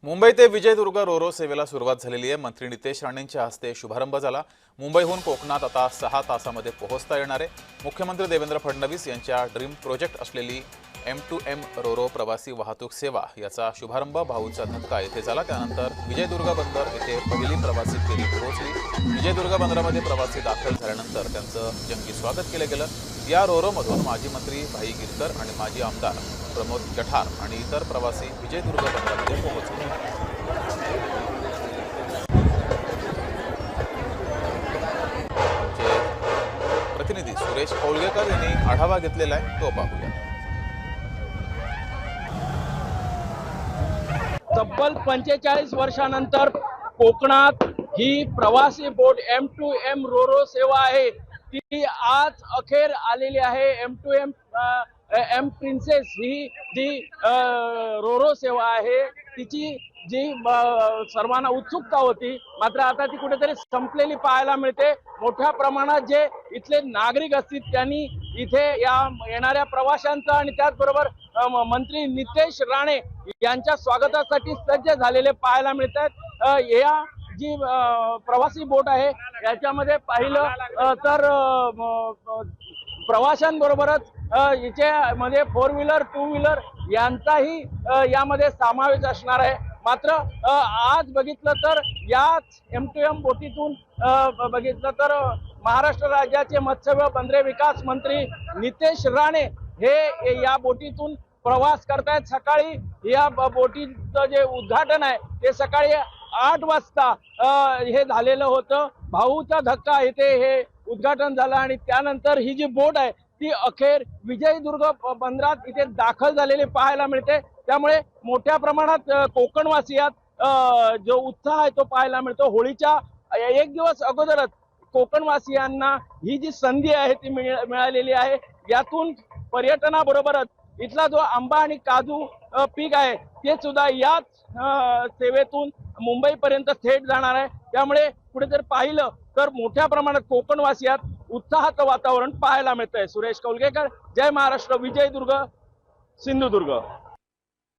मुंबई ते विजयदुर्ग रोरो सेवेला सुरुवात झालेली आहे। मंत्री नितेश राणेंच्या हस्ते शुभारंभ झाला। मुंबईहून कोकणात आता 6 तासामध्ये पोहोचता येणार आहे। मुख्यमंत्री देवेंद्र फडणवीस यांच्या ड्रीम प्रोजेक्ट असलेली M2M रोरो प्रवासी वाहतूक सेवा याचा शुभारंभ भाऊचा धक्का येथे झाला। त्यानंतर विजयदुर्ग बंदर येथे पहिली प्रवासी फेरी पोहोचली। विजयदुर्ग बंदरामध्ये प्रवासी दाखल झाल्यानंतर त्यांचं जंगी स्वागत केलं गेलं। या रोरोमधून माजी मंत्री भाई गिरकर आणि माजी आमदार प्रमोद जठार आणि इतर प्रवासी विजयदुर्ग बंदरामध्ये पोहोचले। प्रतिनिधी सुरेश कौळगेकर यांनी आढावा घेतलेला आहे, तो पाहूया। तब्बल 45 वर्षानंतर कोकणात ही प्रवासी बोट M2M रोरो सेवा आहे ती आज अखेर आलेली आहे। M2M M प्रिन्सेस ही जी रोरो सेवा आहे तिची जी सर्वांना उत्सुकता होती, मात्र आता ती कुठेतरी संपलेली पाहायला मिळते। मोठ्या प्रमाणात जे इथले नागरिक असतील त्यांनी इथे या येणाऱ्या प्रवाशांचा आणि त्याचबरोबर मंत्री नितेश राणे यांच्या स्वागतासाठी सज्ज झालेले पाहायला मिळतात। या जी प्रवासी बोट आहे याच्यामध्ये पाहिलं तर प्रवाशांबरोबरच याच्यामध्ये 4 व्हीलर 2 व्हीलर यांचाही यामध्ये समावेश असणार आहे। मात्र आज बघितलं तर याच M2M बोटीतून बघितलं तर महाराष्ट्र राज्याचे मत्स्य व बंदरे विकास मंत्री नितेश राणे हे या बोटीतून प्रवास करतायत। सकाळी या बोटीचं जे उद्घाटन आहे ते सकाळी 8 वाजता हे झालेलं होतं। भाऊचा धक्का येथे हे उद्घाटन झालं आणि त्यानंतर ही जी बोट आहे ती अखेर विजयदुर्ग बंदरात इथे दाखल झालेली पाहायला मिळते। त्यामुळे मोठ्या प्रमाणात कोकणवासियात जो उत्साह आहे तो पाहायला मिळतो। होळीच्या 1 दिवस अगोदरच कोकणवासियांना ही जी संधी आहे ती मिळालेली आहे। यातून पर्यटनाबरोबरच इथला जो आंबा आणि काजू पीक आहे ते सुद्धा याच सेवेतून मुंबईपर्यंत थेट जाणार आहे। त्यामुळे कुठेतरी पाहिलं तर मोठ्या प्रमाणात कोकणवासियात उत्साहाचं वातावरण पाहायला मिळतंय। सुरेश कौळगेकर, जय महाराष्ट्र, विजयदुर्ग, सिंधुदुर्ग।